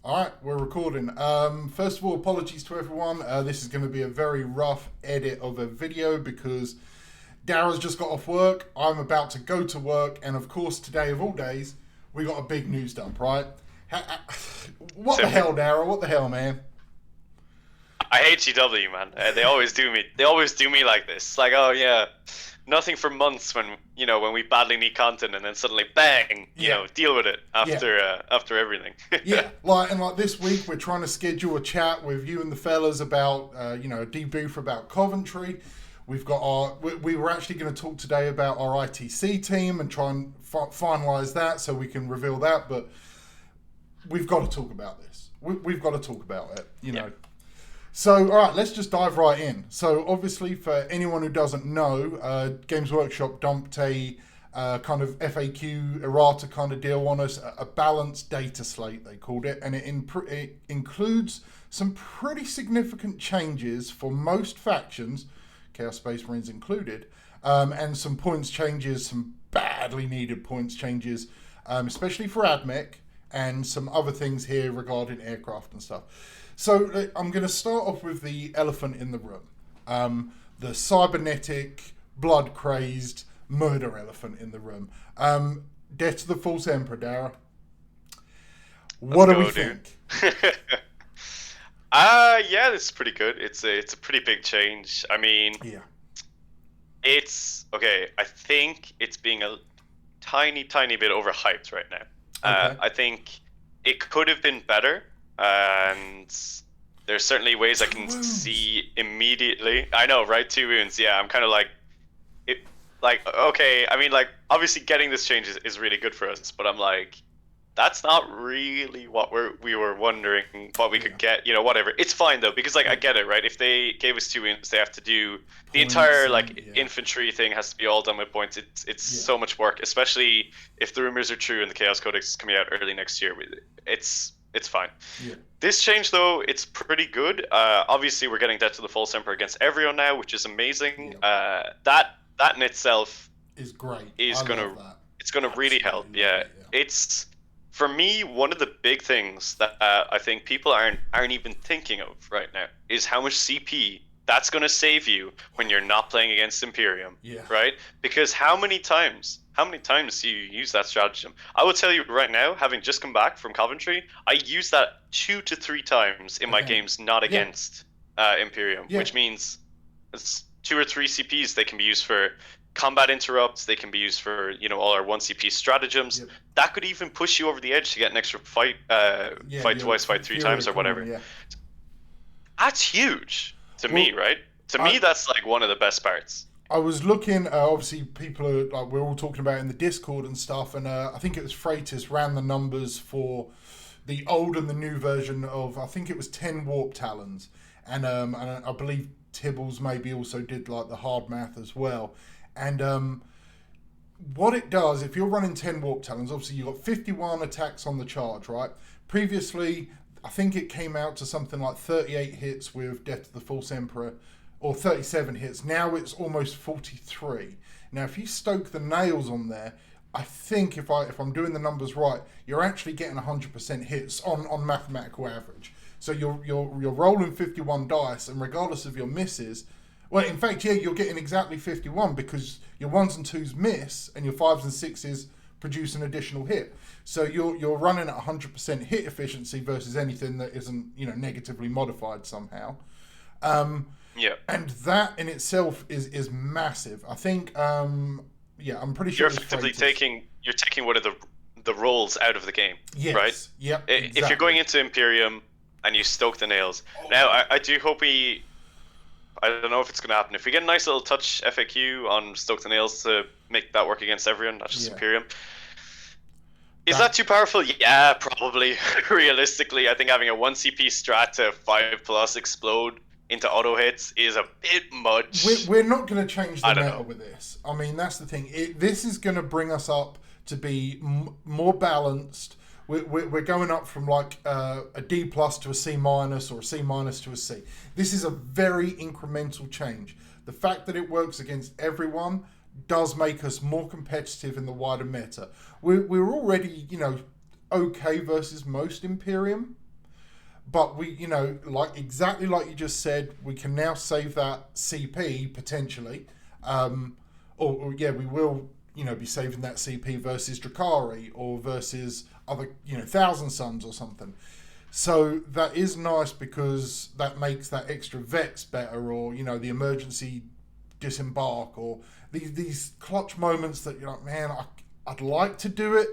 All right, we're recording. First of all, apologies to everyone. This is going to be a very rough edit of a video because Dara's just got off work. I'm about to go to work, and of course, today of all days, we got a big news dump, right? What the hell, Dara? What the hell, man? I hate GW, man. They always do me. They always do me like this. Like, oh yeah, nothing for months when when we badly need content, and then suddenly bang, deal with it after everything. Yeah, like this week we're trying to schedule a chat with you and the fellas about a debrief about Coventry. We've got we were actually going to talk today about our ITC team and try and finalize that so we can reveal that, but we've got to talk about this. We've got to talk about it, know. So, all right, let's just dive right in. So, obviously, for anyone who doesn't know, Games Workshop dumped a kind of FAQ errata kind of deal on us, a balanced data slate, they called it, and it includes some pretty significant changes for most factions, Chaos Space Marines included, and some points changes, some badly needed points changes, especially for Admec, and some other things here regarding aircraft and stuff. So I'm going to start off with the elephant in the room, the cybernetic, blood-crazed murder elephant in the room. Death to the False Emperor, Dara. What do we think? Yeah, this is pretty good. It's a pretty big change. I mean, it's okay. I think it's being a tiny bit overhyped right now. I think it could have been better. And there's certainly ways I can see immediately. I know, right? 2 wounds. Yeah, I'm kind of okay. I mean, obviously getting this change is really good for us, but I'm like, that's not really what we were wondering what we could get. Whatever. It's fine though, because I get it, right? If they gave us 2 wounds, they have to do the entire infantry thing has to be all done with points. It's so much work, especially if the rumors are true and the Chaos Codex is coming out early next year. It's fine. Yeah. This change, though, it's pretty good. Obviously, we're getting Death to the False Emperor against everyone now, which is amazing. Yeah. That in itself is great. It's gonna really help. Yeah. It's for me one of the big things that I think people aren't even thinking of right now is how much CP that's gonna save you when you're not playing against Imperium. Yeah. Right? Because how many times do you use that stratagem? I will tell you right now, having just come back from Coventry, I use that 2 to 3 times in my games not against Imperium, which means it's 2 or 3 CPs. They can be used for combat interrupts. They can be used for all our 1 CP stratagems. Yep. That could even push you over the edge to get an extra fight twice, fight 3 times or whatever. Yeah. That's huge to me, right? To me, that's one of the best parts. I was looking, obviously people are we're all talking about it in the Discord and stuff, and I think it was Freitas ran the numbers for the old and the new version of, I think it was 10 Warp Talons, and I believe Tibbles maybe also did the hard math as well. And what it does, if you're running 10 Warp Talons, obviously you've got 51 attacks on the charge, right? Previously, I think it came out to something like 38 hits with Death to the False Emperor, or 37 hits. Now it's almost 43. Now, if you stoke the nails on there, I think if I'm doing the numbers right, you're actually getting 100% hits on mathematical average. So you're rolling 51 dice, and regardless of your misses, well, in fact, you're getting exactly 51 because your 1s and 2s miss, and your 5s and 6s produce an additional hit. So you're running at 100% hit efficiency versus anything that isn't negatively modified somehow. Yeah, and that in itself is massive. I think, I'm pretty sure you're effectively taking one of the roles out of the game, right? Yep. Exactly. If you're going into Imperium and you stoke the nails, now I do hope I don't know if it's going to happen. If we get a nice little touch FAQ on stoke the nails to make that work against everyone, not just Imperium. Is that too powerful? Yeah, probably. Realistically, I think having a 1 CP strat to 5+ explode into auto hits is a bit much. We're not going to change the meta with this. I mean, that's the thing. This is going to bring us up to be more balanced. We're going up from a D+ to a C- or a C- to a C. This is a very incremental change. The fact that it works against everyone does make us more competitive in the wider meta. We're already, okay versus most Imperium. but we, like exactly like you just said, we can now save that CP potentially, or yeah, we will, be saving that CP versus Drakari or versus other, Thousand Suns or something. So that is nice because that makes that extra Vex better, or the emergency disembark, or these clutch moments that you're like, man, I'd like to do it,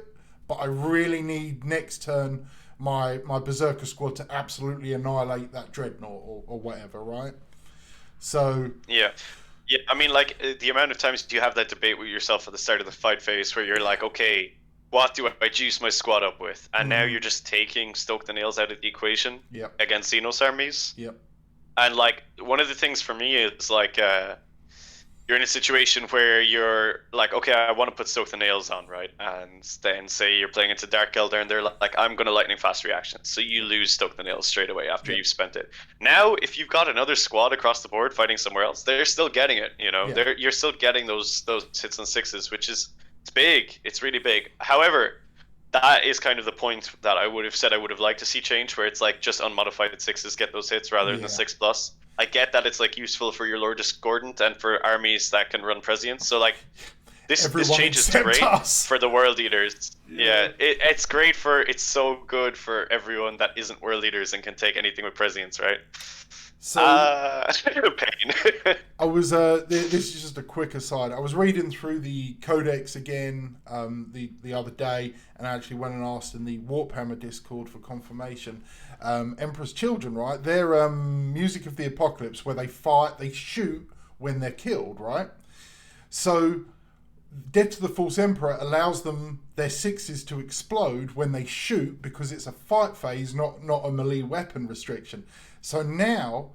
but I really need next turn my Berserker squad to absolutely annihilate that Dreadnought or whatever, right? So yeah. I mean, like the amount of times you have that debate with yourself at the start of the fight phase where you're like, okay, what do I juice my squad up with? And now you're just taking Stoke the Nails out of the equation against Xenos armies. Yep. And like one of the things for me is like you're in a situation where you're like, okay, I want to put Stoke the Nails on, right? And then say you're playing into Dark Elder and they're like, I'm going to lightning fast reaction. So you lose Stoke the Nails straight away after you've spent it. Now, if you've got another squad across the board fighting somewhere else, they're still getting it, You're still getting those hits and sixes, which is, it's big. It's really big. However, that is kind of the point that I would have said I would have liked to see change, where it's like just unmodified sixes get those hits rather than 6+. I get that it's like useful for your Lord Discordant and for armies that can run Prescience. So like this change is great for the World Eaters. Yeah, it's so good for everyone that isn't World Eaters and can take anything with Prescience, right? So pain. I was this is just a quick aside. I was reading through the Codex again the other day, and I actually went and asked in the Warphammer Discord for confirmation. Emperor's Children, right? They're Music of the Apocalypse, where they shoot when they're killed, right? So Death to the False Emperor allows them their sixes to explode when they shoot, because it's a fight phase, not a melee weapon restriction. So now,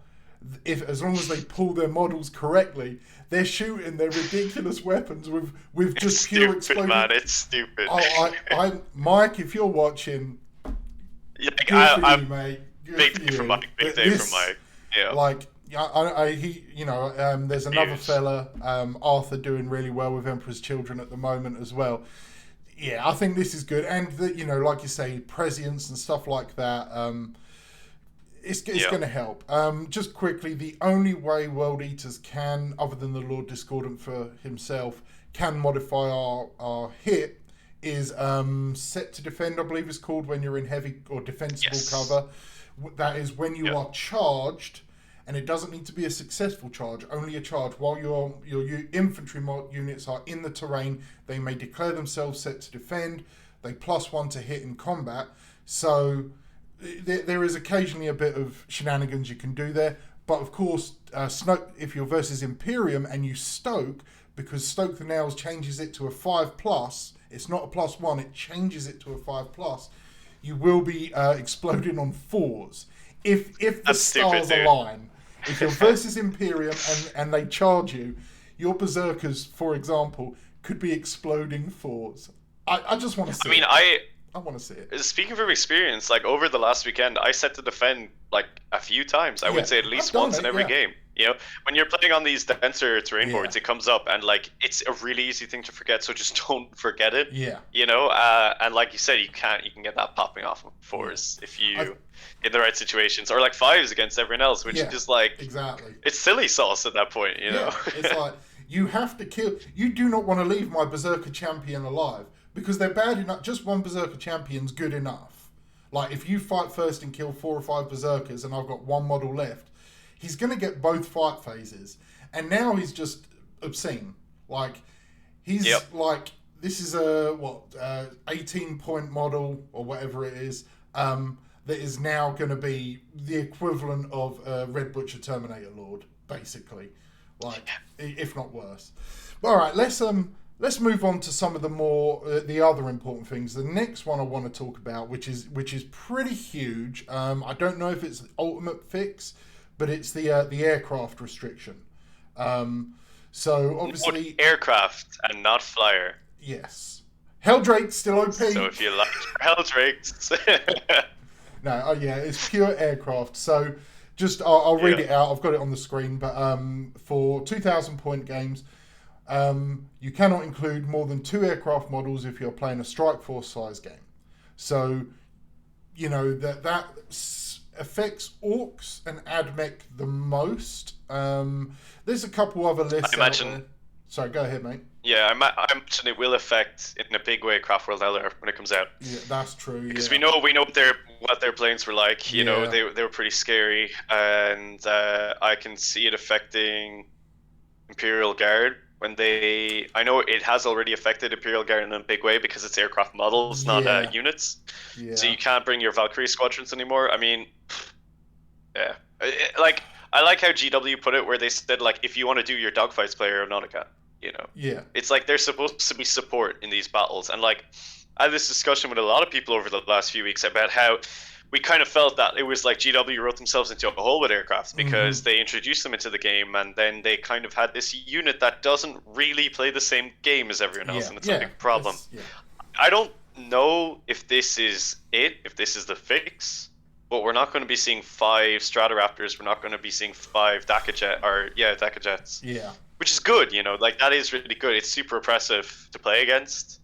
as long as they pull their models correctly, they're shooting their ridiculous weapons with just pure explosion. Man, it's stupid. Mike, if you're watching, good for you, mate. Big day for Mike. Big day for Mike. Yeah. Like, there's another fella, Arthur, doing really well with Emperor's Children at the moment as well. Yeah, I think this is good, and like you say, prescience and stuff like that. It's going to help. Just quickly, the only way World Eaters can, other than the Lord Discordant for himself, can modify our hit is set to defend, I believe it's called, when you're in heavy or defensible cover. That is when you are charged, and it doesn't need to be a successful charge, only a charge. While your infantry units are in the terrain, they may declare themselves set to defend. They +1 to hit in combat. So there is occasionally a bit of shenanigans you can do there. But of course, if you're versus Imperium and you Stoke, because Stoke the Nails changes it to a 5+, it's not a +1, it changes it to a 5+, you will be exploding on 4s. If the stars align. If you're versus Imperium and they charge you, your Berserkers, for example, could be exploding 4s. I just want to see it. I want to see it. Speaking from experience, like over the last weekend, I set to defend like a few times. I would say at least once in every game. When you're playing on these denser terrain boards, it comes up, and like it's a really easy thing to forget. So just don't forget it. Yeah. And like you said, you can get that popping off of 4s if you in the right situations, or like 5s against everyone else, which is just like exactly. It's silly sauce at that point. It's like you have to kill. You do not want to leave my Berserker champion alive. Because they're bad enough. Just one Berserker champion's good enough. Like, if you fight first and kill 4 or 5 Berserkers and I've got one model left, he's going to get both fight phases. And now he's just obscene. Like, he's like, this is a, 18-point model or whatever it is, that is now going to be the equivalent of Red Butcher Terminator Lord, basically. Like, if not worse. But, all right, let's move on to some of the other important things. The next one I want to talk about, which is pretty huge. I don't know if it's the ultimate fix, but it's the aircraft restriction. So obviously aircraft and not flyer. Yes, Helldrake's still OP. So if you like Helldrakes, no, it's pure aircraft. So just I'll read it out. I've got it on the screen, but for 2,000-point games. You cannot include more than 2 aircraft models if you're playing a Strike Force size game. So, that affects orcs and Admec the most. There's a couple other lists I imagine, out there. Sorry, go ahead, mate. Yeah, I imagine it will affect in a big way Craftworld Eller when it comes out. Yeah, that's true. Because yeah. we know what their planes were like. You know, they were pretty scary, and I can see it affecting Imperial Guard when they. I know it has already affected Imperial Guard in a big way because it's aircraft models, not units. Yeah. So you can't bring your Valkyrie squadrons anymore. I mean, yeah, like I like how GW put it, where they said like if you want to do your dogfights, play Aeronautica. You know, it's like they're supposed to be support in these battles, and like I had this discussion with a lot of people over the last few weeks about how we kind of felt that it was like GW wrote themselves into a hole with aircrafts because they introduced them into the game, and then they kind of had this unit that doesn't really play the same game as everyone else, and it's a big problem. I don't know if this is it, if this is the fix, but we're not going to be seeing 5 Stratoraptors. We're not going to be seeing 5 Daka Jets. Yeah. Which is good, you know, like that is really good. It's super oppressive to play against.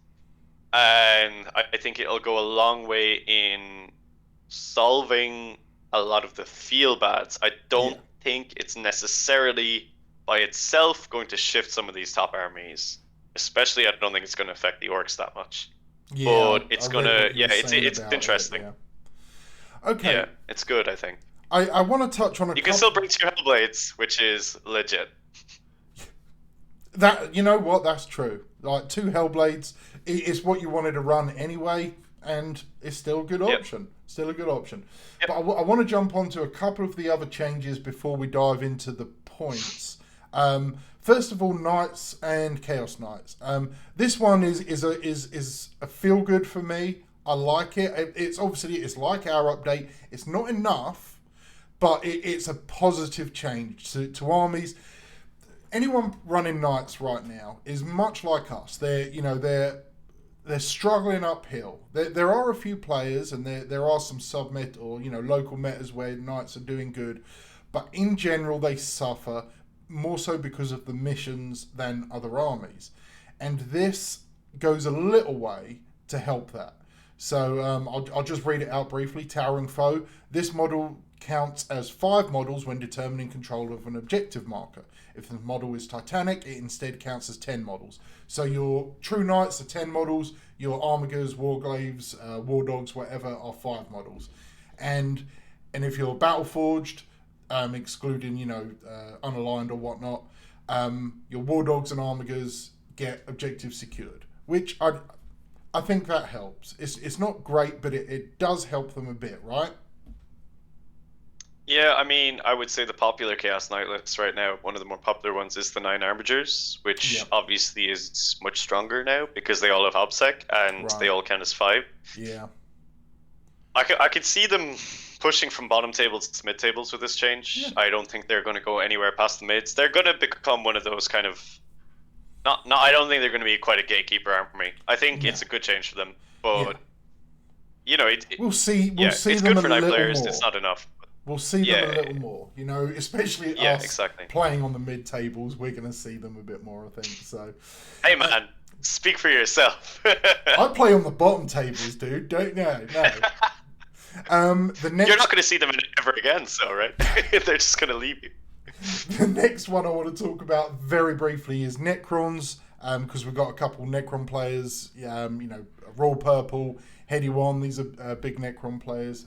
And I think it'll go a long way in solving a lot of the feel bads. I don't think it's necessarily by itself going to shift some of these top armies. Especially, I don't think it's going to affect the orcs that much. But it's going to, it's interesting. Okay. Yeah, it's good, I think. I want to touch on You can still bring 2 Hellblades, which is legit. That, you know what, that's true. Like 2 Hellblades is what you wanted to run anyway, and it's still a good option. Still a good option. But I want to jump onto a couple of the other changes before we dive into the points. First of all, Knights and Chaos Knights. This one is a feel good for me. I like it. It's obviously it's like our update. It's not enough, but it's a positive change to armies. Anyone running Knights right now is much like us. They're struggling uphill. There are a few players, and there are some sub-meta or local metas where Knights are doing good, but in general they suffer more so because of the missions than other armies, and this goes a little way to help that. So I'll just read it out briefly. Towering Foe. This model counts as 5 models when determining control of an objective marker. If the model is Titanic, it instead counts as 10 models. So your True Knights are 10 models, your Armigers, Warglaves, War Dogs, whatever, are 5 models. And if you're Battleforged, excluding, unaligned or whatnot, your War Dogs and Armigers get objectives secured, which I think that helps. It's not great, but it does help them a bit, right? Yeah, I mean, I would say the popular Chaos Knight list right now, one of the more popular ones is the 9 Armigers, which obviously is much stronger now because they all have OBSEC and they all count as 5. Yeah. I could see them pushing from bottom tables to mid tables with this change. Yeah. I don't think they're going to go anywhere past the mids. They're going to become one of those kind of... I don't think they're going to be quite a gatekeeper army. I think it's a good change for them, but... we'll see. We'll see it's them good for 9 players. More. It's not enough. We'll see them a little more, especially us playing on the mid tables. We're going to see them a bit more, I think. So, hey man, speak for yourself. I play on the bottom tables, dude. Don't know. No. You're not going to see them ever again, so right? They're just going to leave you. The next one I want to talk about very briefly is Necrons, because we've got a couple Necron players. Royal Purple, Heady One. These are big Necron players.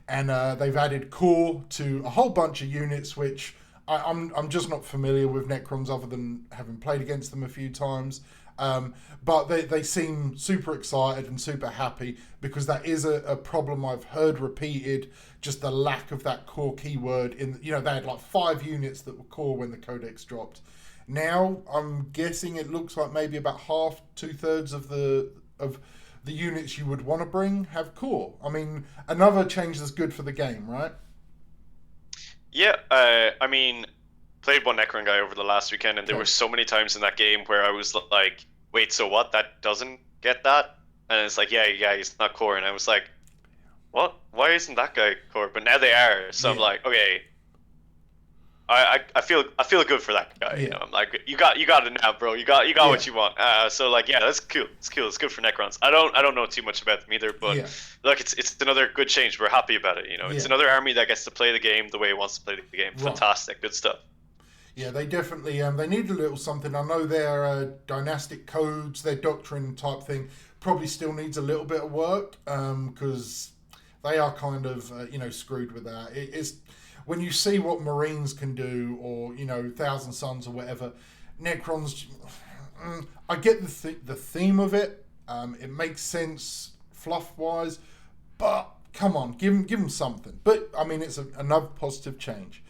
And they've added core to a whole bunch of units, which I'm just not familiar with Necrons other than having played against them a few times. But they seem super excited and super happy because that is a problem I've heard repeated, just the lack of that core keyword. They had like 5 units that were core when the codex dropped. Now I'm guessing it looks like maybe about half, 2/3 of the units you would want to bring have core. I mean, another change that's good for the game, right? Yeah, I mean, played one Necron guy over the last weekend, and there were so many times in that game where I was like, wait, so what? That doesn't get that? And it's like, yeah, he's not core. And I was like, what? Why isn't that guy core? But now they are. So I'm like, okay. I feel good for that guy. You Yeah. know, I'm like, you got it now, bro. You got Yeah. what you want. So like, yeah, that's cool. It's cool. It's good for Necrons. I don't know too much about them either, but Yeah. look, it's another good change. We're happy about it. You know, it's Yeah. another army that gets to play the game the way it wants to play the game. Right. Fantastic, good stuff. Yeah, they definitely they need a little something. I know their dynastic codes, their doctrine type thing, probably still needs a little bit of work because they are kind of screwed with that. It's when you see what Marines can do, or Thousand Suns or whatever, Necrons. I get the theme of it. It makes sense fluff wise, but come on, give them something. But I mean, it's another positive change.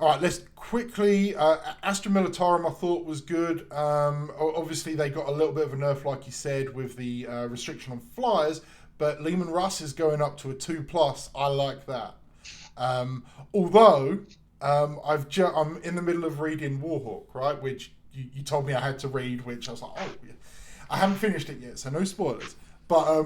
All right, let's quickly. Astra Militarum, I thought was good. Obviously, they got a little bit of a nerf, like you said, with the restriction on flyers. But Lehman Russ is going up to a 2+. I like that. Although I'm in the middle of reading Warhawk, right, which you told me I had to read, which I was like, oh, yeah. I haven't finished it yet, so no spoilers. But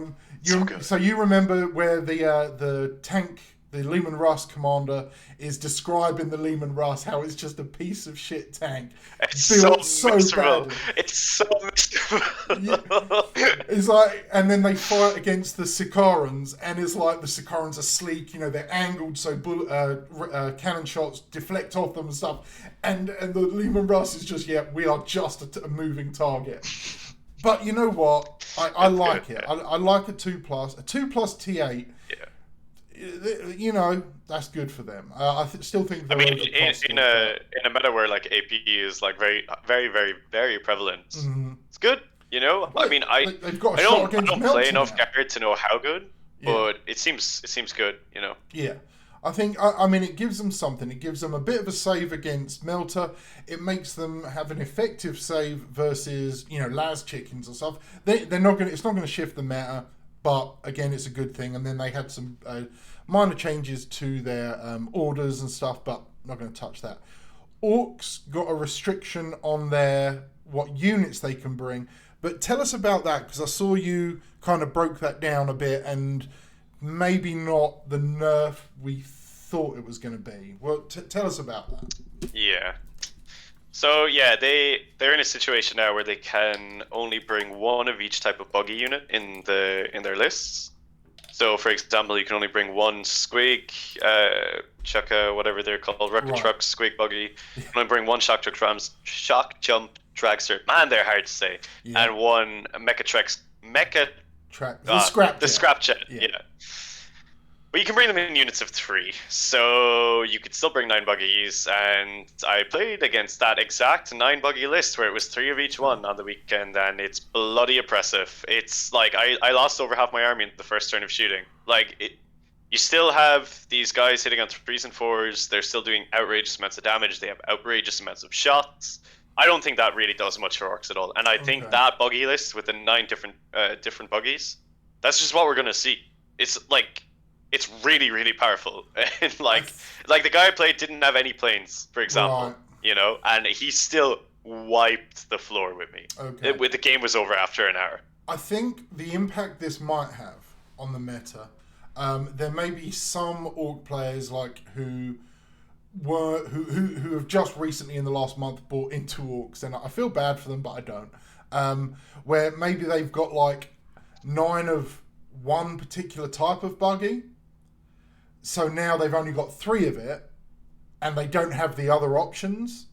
so you remember where the tank. The Lehman Russ commander is describing the Lehman Russ, how it's just a piece of shit tank. It's built so miserable. badly. It's so miserable. It's like, and then they fight against the Sicarans, and it's like the Sicarans are sleek, they're angled so cannon shots deflect off them and stuff. And the Lehman Russ is just, we are just a moving target. But you know what? I like it. I like a 2+. A 2+ T8. That's good for them. I still think. I mean, in a meta where like AP is like very, very, very, very prevalent, it's good. Well, I mean, they've got I don't play enough Garrett to know how good, but it seems good. Yeah, I think. I mean, it gives them something. It gives them a bit of a save against Melter. It makes them have an effective save versus Las chickens and stuff. They're not going. It's not going to shift the meta. But again, it's a good thing. And then they had some minor changes to their orders and stuff, but not going to touch that. Orcs got a restriction on what units they can bring. But tell us about that, because I saw you kind of broke that down a bit, and maybe not the nerf we thought it was going to be. Well, tell us about that. Yeah. So yeah, they're in a situation now where they can only bring one of each type of buggy unit in their lists. So for example, you can only bring one squig, chukka, whatever they're called, rocket truck, squig buggy. You can only bring one shock jump dragster. Man, they're hard to say. Yeah. And one the scrapjet. Yeah. But you can bring them in units of 3, so you could still bring 9 buggies, and I played against that exact 9 buggy list where it was 3 of each one on the weekend, and it's bloody oppressive. It's like I lost over half my army in the first turn of shooting. You still have these guys hitting on 3s and 4s, they're still doing outrageous amounts of damage, they have outrageous amounts of shots. I don't think that really does much for orcs at all, and I think that buggy list with the 9 different buggies, that's just what we're going to see. It's really, really powerful. And like the guy I played didn't have any planes, for example, and he still wiped the floor with me. The game was over after an hour. I think the impact this might have on the meta, there may be some orc players who have just recently in the last month bought into orcs, and I feel bad for them, but I don't. Where maybe they've got 9 of one particular type of buggy. So now they've only got 3 of it, and they don't have the other options.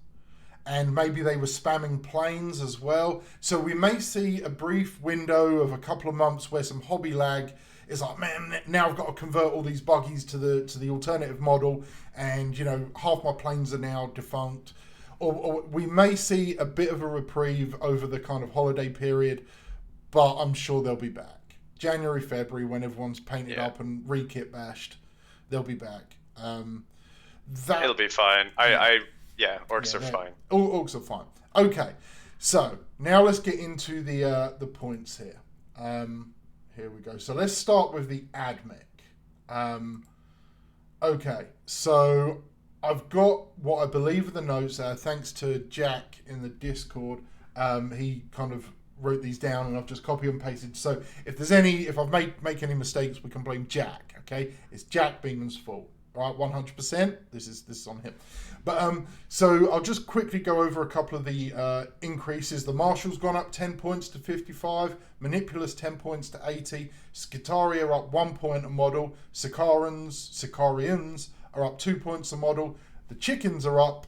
And maybe they were spamming planes as well. So we may see a brief window of a couple of months where some hobby lag is like, man, now I've got to convert all these buggies to the alternative model, and half my planes are now defunct. Or we may see a bit of a reprieve over the kind of holiday period, but I'm sure they'll be back. January, February, when everyone's painted up and re-kit bashed. They'll be back. It'll be fine. Orcs are fine. Orcs are fine. Okay, so now let's get into the points here. Here we go. So let's start with the Admec. Okay, so I've got what I believe are the notes. Thanks to Jack in the Discord. He kind of wrote these down, and I've just copied and pasted. So if I make any mistakes, we can blame Jack. Okay, it's Jack Beeman's fault. right? 100%. This is on him. But so I'll just quickly go over a couple of the increases. The Marshal's gone up 10 points to 55. Manipulus 10 points to 80. Skitarii are up 1 point a model. Sicarians are up 2 points a model. The Chickens are up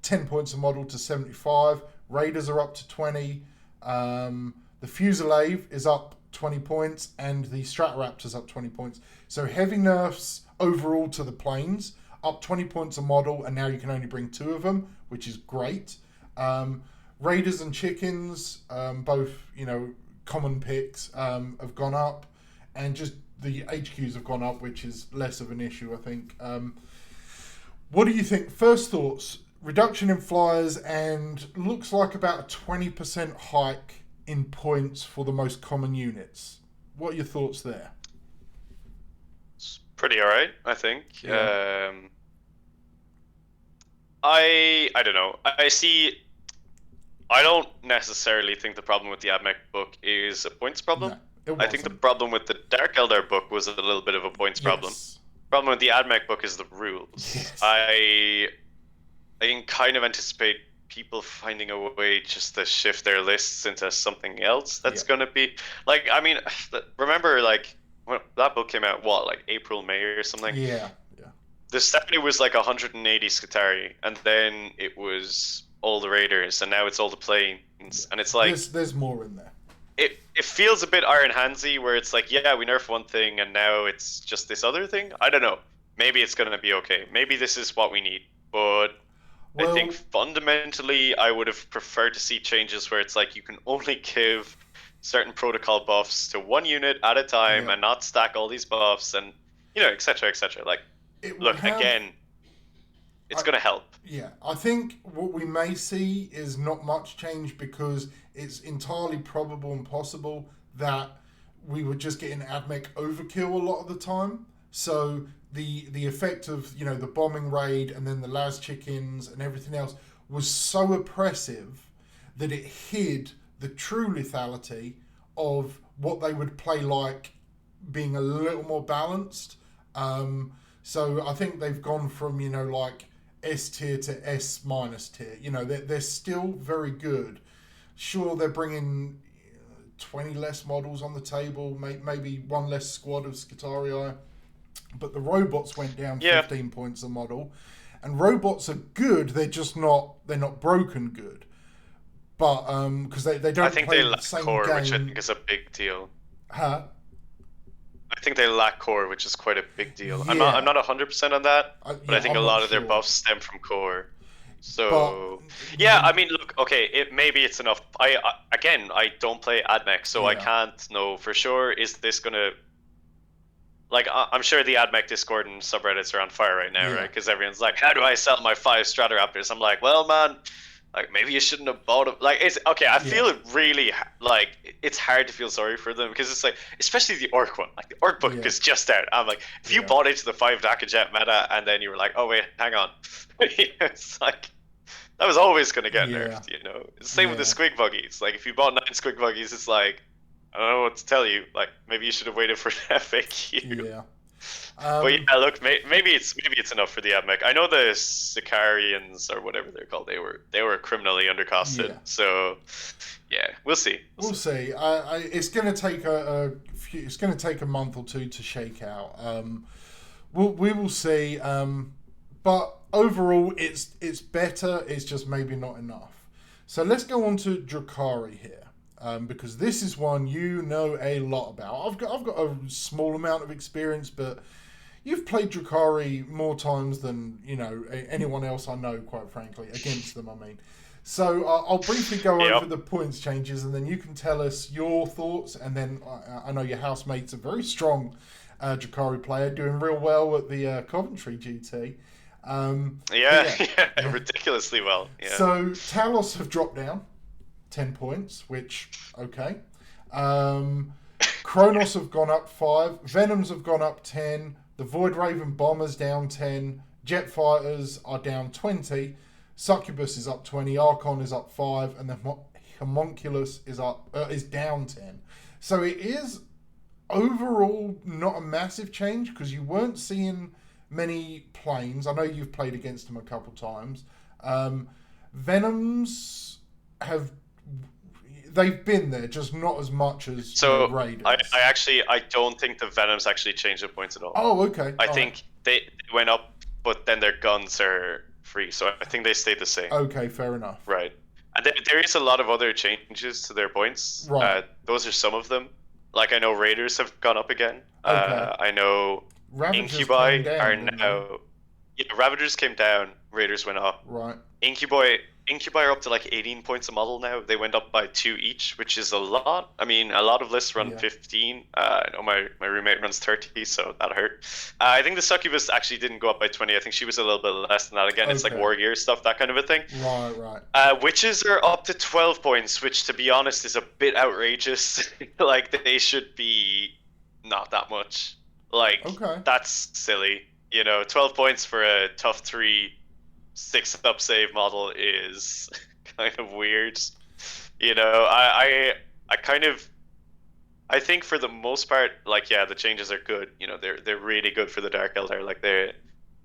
10 points a model to 75. Raiders are up to 20. The Fusilier is up 20 points, and the Stratoraptor's up 20 points. So heavy nerfs overall to the planes, up 20 points a model, and now you can only bring 2 of them, which is great. Raiders and Chickens, both, common picks, have gone up, and just the HQs have gone up, which is less of an issue, I think. What do you think? First thoughts, reduction in flyers, and looks like about a 20% hike in points for the most common units. What are your thoughts there? It's pretty alright, I think. Yeah. I don't know. I don't necessarily think the problem with the Admec book is a points problem. No, I think the problem with the Dark Eldar book was a little bit of a points problem. Problem with the Admec book is the rules. Yes. I can kind of anticipate people finding a way just to shift their lists into something else that's going to be like, I mean, remember like when that book came out, like April, May or something? Yeah. The start it was like 180 Skitarii, and then it was all the Raiders, and now it's all the planes, and it's like there's more in there. It feels a bit Iron Handsy, where it's like, yeah, we nerf one thing and now it's just this other thing. I don't know. Maybe it's gonna be okay. Maybe this is what we need, but I think fundamentally I would have preferred to see changes where it's like you can only give certain protocol buffs to one unit at a time and not stack all these buffs and et cetera, et cetera. Like, look, again, it's going to help. Yeah, I think what we may see is not much change because it's entirely probable and possible that we were just getting Admec overkill a lot of the time. So the effect of the bombing raid and then the Las Chickens and everything else was so oppressive that it hid the true lethality of what they would play like being a little more balanced. So I think they've gone from like S tier to S minus tier. They're still very good. Sure, they're bringing 20 less models on the table, maybe one less squad of Skitarii. But the robots went down 15 points a model, and robots are good. They're just not broken good. But because they don't. I think play they the lack same core, game. which I think is a big deal. Huh? I think they lack core, which is quite a big deal. Yeah. I'm not 100% on that, but I think I'm a lot not of their sure. buffs stem from core. So I mean, look, okay, maybe it's enough. I don't play Admec, so I can't know for sure. Is this gonna like? I'm sure the Admec Discord and subreddits are on fire right now, right? Because everyone's like, "How do I sell my 5 Stratoraptors?" I'm like, "Well, man, like maybe you shouldn't have bought them." Like, it's okay. I feel it really like it's hard to feel sorry for them because it's like, especially the Orc one. Like the Orc book is just out. I'm like, if you bought into the 5 Dakajet meta and then you were like, "Oh wait, hang on," it's like. That was always going to get nerfed, Same with the Squig Buggies. Like, if you bought 9 Squig Buggies, it's like, I don't know what to tell you. Like, maybe you should have waited for an FAQ. Yeah. But yeah, look, maybe it's enough for the Admec. I know the Sicarians or whatever they're called. They were criminally undercosted. Yeah. So, yeah, we'll see. We'll see. It's going to take a month or two to shake out. We will see. But overall, it's better. It's just maybe not enough. So let's go on to Drukhari here, because this is one you know a lot about. I've got a small amount of experience, but you've played Drukhari more times than anyone else I know, quite frankly, against them. I mean, so I'll briefly go over the points changes, and then you can tell us your thoughts. And then I know your housemate's a very strong Drukhari player, doing real well at the Coventry GT. Ridiculously well. Yeah. So Talos have dropped down 10 points, which Kronos have gone up 5, Venoms have gone up 10, the Void Raven bombers down 10, Jet Fighters are down 20, Succubus is up 20, Archon is up 5, and the Homunculus is down 10. So it is overall not a massive change because you weren't seeing many planes. I know you've played against them a couple times. Venoms they've been there, just not as much as Raiders. I don't think the Venoms actually changed the points at all. Oh, okay. I think they went up, but then their guns are free, so I think they stayed the same. Okay, fair enough. Right. And there is a lot of other changes to their points. Right. Those are some of them. Like, I know Raiders have gone up again. Okay. I know Ravagers Incubi down, are now... Yeah, Ravagers came down, Raiders went up. Right. Incubi are up to like 18 points a model now. They went up by 2 each, which is a lot. I mean, a lot of lists run 15. I know my roommate runs 30, so that hurt. I think the Succubus actually didn't go up by 20. I think she was a little bit less than that. Again, it's like war gear stuff, that kind of a thing. Right. Witches are up to 12 points, which, to be honest, is a bit outrageous. Like, they should be not that much. Like, that's silly. 12 points for a tough 3 6-up save model is kind of weird. I think for the most part, like, yeah, the changes are good. They're really good for the Dark Eldar.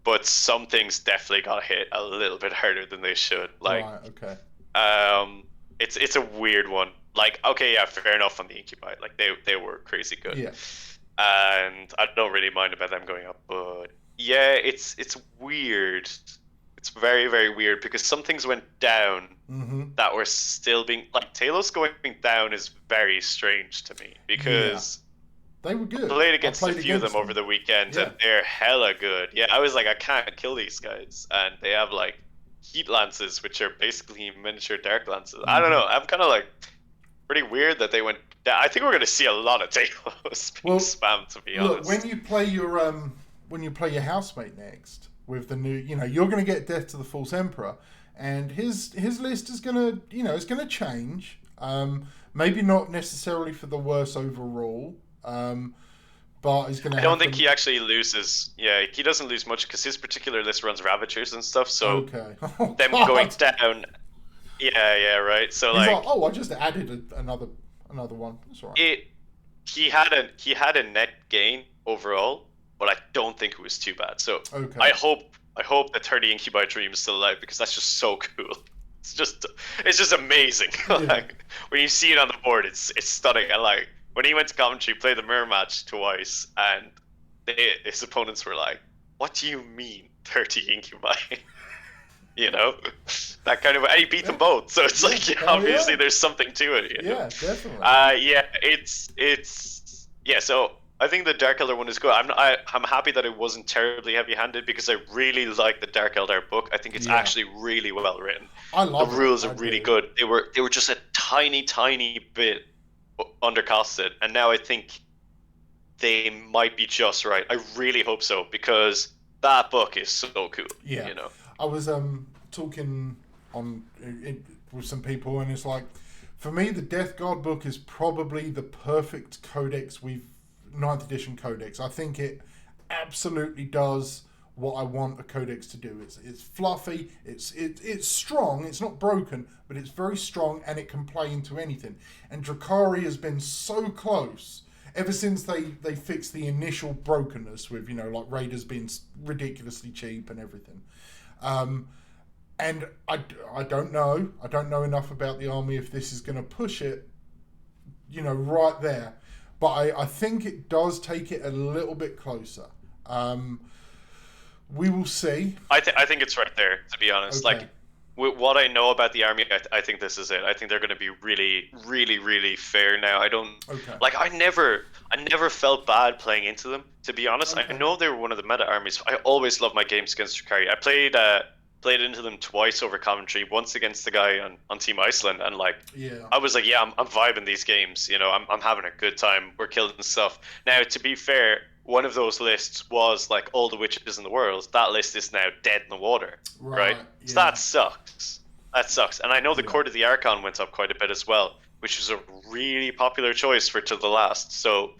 But some things definitely got hit a little bit harder than they should. Like, it's a weird one. Like, okay, yeah, fair enough on the Incubi. Like, they were crazy good. Yeah. And I don't really mind about them going up, but yeah, it's weird. It's very, very weird because some things went down that were still being... Like, Talos going down is very strange to me because... They were good. I played against a few of them over the weekend and they're hella good. Yeah, I was like, I can't kill these guys. And they have, like, heat lances, which are basically miniature dark lances. I don't know. I'm kind of like... Pretty weird that they went down. I think we're going to see a lot of Talos being spammed, to be honest. Look, when you play your housemate next... with the new, you're going to get Death to the False Emperor, and his list is going to, it's going to change. Maybe not necessarily for the worse overall, but he's going to. I don't think he actually loses. Yeah, he doesn't lose much because his particular list runs Ravagers and stuff. So them going down. Yeah, right. So he's like, I just added another one. That's all right. He had a net gain overall, but I don't think it was too bad. So I hope that 30 Incubi Dream is still alive because that's just so cool. It's just amazing. Like, when you see it on the board, it's stunning. And like, when he went to commentary, played the mirror match twice, and his opponents were like, "What do you mean 30 Incubi?" That kind of. And he beat them both, so it's like obviously there's something to it. Yeah, definitely. So I think the Dark Eldar one is good. I'm happy that it wasn't terribly heavy-handed because I really like the Dark Eldar book. I think it's actually really well written. I love the rules are really good. They were just a tiny bit undercosted, and now I think they might be just right. I really hope so because that book is so cool. Yeah. I was talking with some people, and it's like, for me, the Death Guard book is probably the perfect codex 9th edition codex. I think it absolutely does what I want a codex to do. It's fluffy, it's strong, it's not broken, but it's very strong and it can play into anything. And Drukhari has been so close ever since they fixed the initial brokenness with, like Raiders being ridiculously cheap and everything. And I don't know enough about the army if this is going to push it, right there. But I think it does take it a little bit closer. We will see. I think it's right there, to be honest. Okay. Like, with what I know about the army, I think this is it. I think they're going to be really, really, really fair now. I don't... Okay. Like, I never felt bad playing into them, to be honest. Okay. I know they were one of the meta armies. I always loved my games against Drukhari. I played into them twice over commentary, once against the guy on Team Iceland, and like, I was like, yeah, I'm vibing these games, I'm having a good time, we're killing stuff. Now, to be fair, one of those lists was like all the witches in the world. That list is now dead in the water, right? Yeah. So that sucks. And I know the Court of the Archon went up quite a bit as well, which was a really popular choice for To the Last. So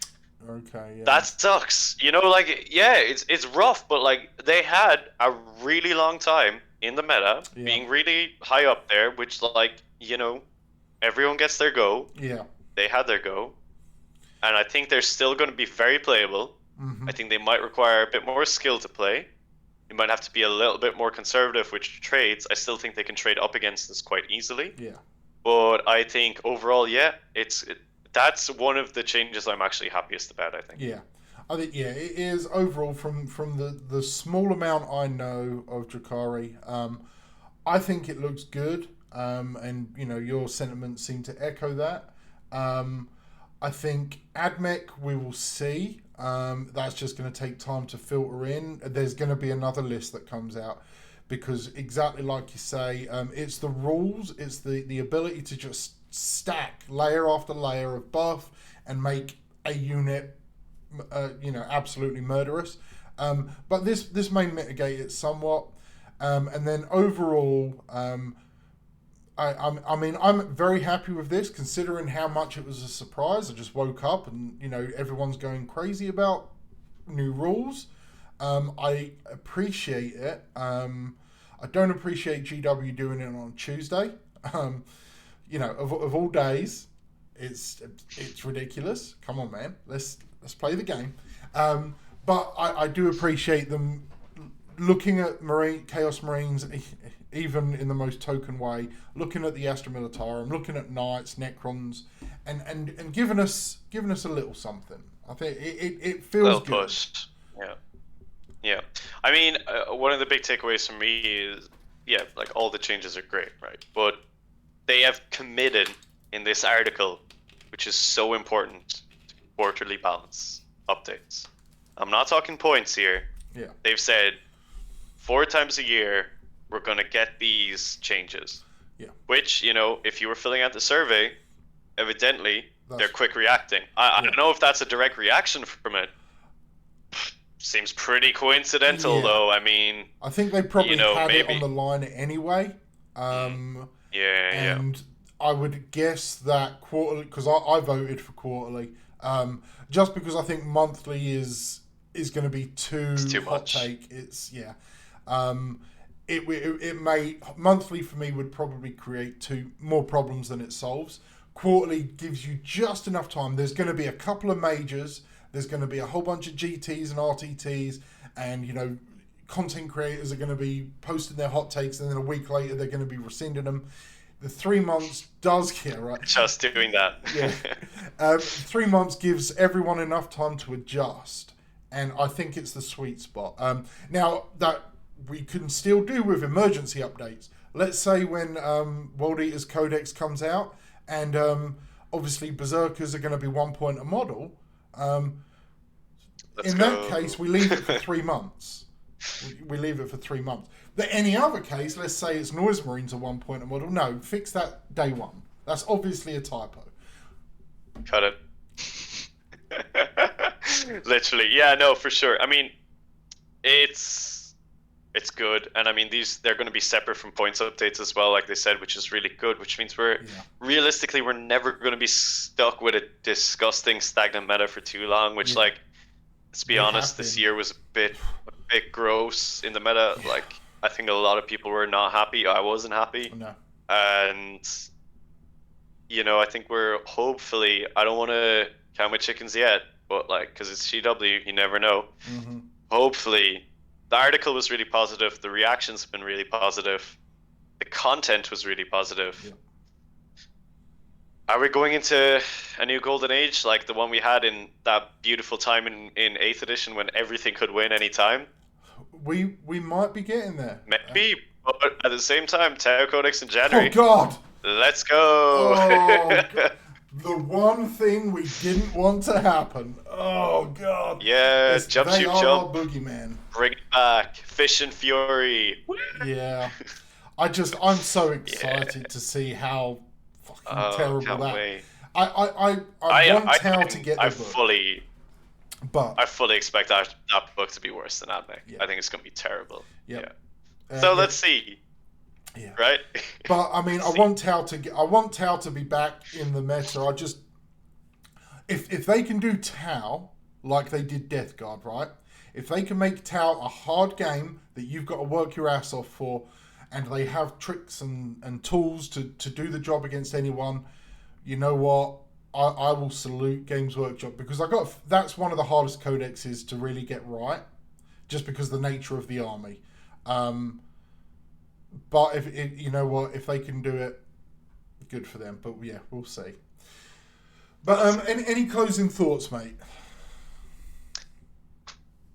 that sucks. It's rough, but like, they had a really long time in the meta, being really high up there, which, like, everyone gets their go. Yeah. They had their go. And I think they're still going to be very playable. I think they might require a bit more skill to play. You might have to be a little bit more conservative with trades. I still think they can trade up against us quite easily. Yeah. But I think overall, that's one of the changes I'm actually happiest about, I think. Yeah. I think, it is overall from the small amount I know of Drakari. I think it looks good. And, your sentiments seem to echo that. I think Admec, we will see. That's just going to take time to filter in. There's going to be another list that comes out because exactly like you say, it's the rules, it's the ability to just stack layer after layer of buff and make a unit, absolutely murderous. But this may mitigate it somewhat. And then overall, I mean, I'm very happy with this, considering how much it was a surprise. I just woke up and, everyone's going crazy about new rules. I appreciate it. I don't appreciate GW doing it on Tuesday. Of all days, it's ridiculous. Come on, man. Let's play the game. But I do appreciate them looking at Chaos Marines, even in the most token way, looking at the Astra Militarum, looking at Knights, Necrons, and giving us a little something. I think it feels well good. Pushed. Yeah. I mean, one of the big takeaways for me is, like all the changes are great, right? But they have committed in this article, which is so important, to quarterly balance updates. I'm not talking points here. Yeah. They've said 4 times a year we're going to get these changes. Yeah. Which, if you were filling out the survey, evidently they're quick reacting. I don't know if that's a direct reaction from it. Seems pretty coincidental, though. I mean, I think they probably had maybe it on the line anyway. And I would guess that quarterly, because I voted for quarterly, just because I think monthly is going to be too hot much. Take. It's it may monthly for me would probably create more problems than it solves. Quarterly gives you just enough time. There's going to be a couple of majors. There's going to be a whole bunch of GTs and RTTs, and content creators are going to be posting their hot takes, and then a week later they're going to be rescinding them. The 3 months does right. Just doing that. Yeah. 3 months gives everyone enough time to adjust, and I think it's the sweet spot. Now that we can still do with emergency updates. Let's say when World Eaters Codex comes out, and obviously Berserkers are going to be 1 point a model. That case, we leave it for 3 months. We leave it for 3 months. But any other case, let's say it's Noise Marines are 1 point a model. No, fix that day one. That's obviously a typo. Cut it. Literally, yeah, no, for sure. I mean, it's good, and I mean they're going to be separate from points updates as well, like they said, which is really good. Which means realistically we're never going to be stuck with a disgusting stagnant meta for too long. Which, like, let's be honest, this year was a bit gross in the meta. Yeah. Like, I think a lot of people were not happy. I wasn't happy. No. And I think we're hopefully. I don't want to count my chickens yet, but because it's GW, you never know. Mm-hmm. Hopefully. The article was really positive. The reactions have been really positive. The content was really positive. Yeah. Are we going into a new golden age, like the one we had in that beautiful time in 8th edition when everything could win any time? We might be getting there. Maybe, but at the same time, Tau Codex in January. Oh, God! Let's go! Oh, the one thing we didn't want to happen. Oh, God. Yeah, jump, shoot, jump. Boogeyman. Bring it back. Fish and Fury. Yeah. I'm so excited to see how fucking terrible that. Wait. I want Tau to get the book. I fully expect that book to be worse than Admec. Yeah. I think it's going to be terrible. Yep. Yeah. So let's see. Yeah. Right? But I mean, I want Tau to be back in the meta. If they can do Tau like they did Death Guard, right? If they can make Tau a hard game that you've got to work your ass off for, and they have tricks and tools to do the job against anyone, you know what? I will salute Games Workshop, because that's one of the hardest codexes to really get right, just because of the nature of the army. But if they can do it, good for them. But yeah, we'll see. But any closing thoughts, mate?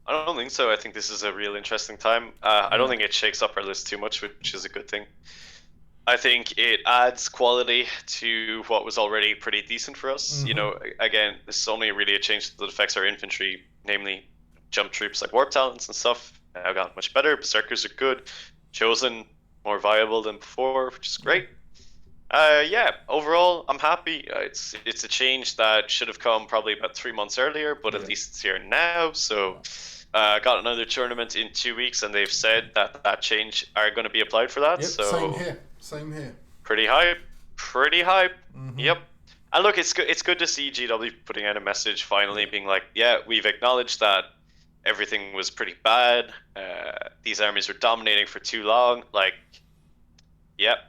I don't think so. I think this is a real interesting time. I don't think it shakes up our list too much, which is a good thing. I think it adds quality to what was already pretty decent for us. Again, this is only really a change that affects our infantry, namely jump troops like warp talents and stuff. Now got much better. Berserkers are good. Chosen, more viable than before, which is great. Overall, I'm happy. It's a change that should have come probably about 3 months earlier, but at least it's here now. So, got another tournament in 2 weeks, and they've said that change are going to be applied for that. Yep, so same here. Pretty hype. Mm-hmm. Yep. And look, it's good to see GW putting out a message finally, being like, yeah, we've acknowledged that everything was pretty bad. These armies were dominating for too long. Like, yep,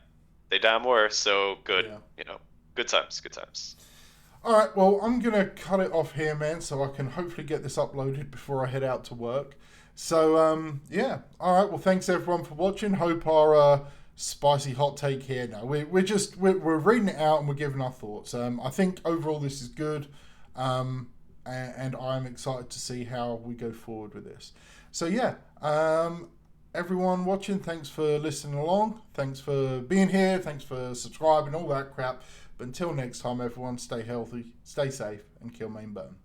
they damn were. So good. Yeah. Good times. All right, well, I'm going to cut it off here, man, so I can hopefully get this uploaded before I head out to work. So, yeah. All right, well, thanks, everyone, for watching. Hope our spicy hot take here. No, we're reading it out and we're giving our thoughts. I think overall this is good, and I'm excited to see how we go forward with this. So, yeah, everyone watching, thanks for listening along. Thanks for being here. Thanks for subscribing, all that crap. But until next time, everyone, stay healthy, stay safe, and kill main burn.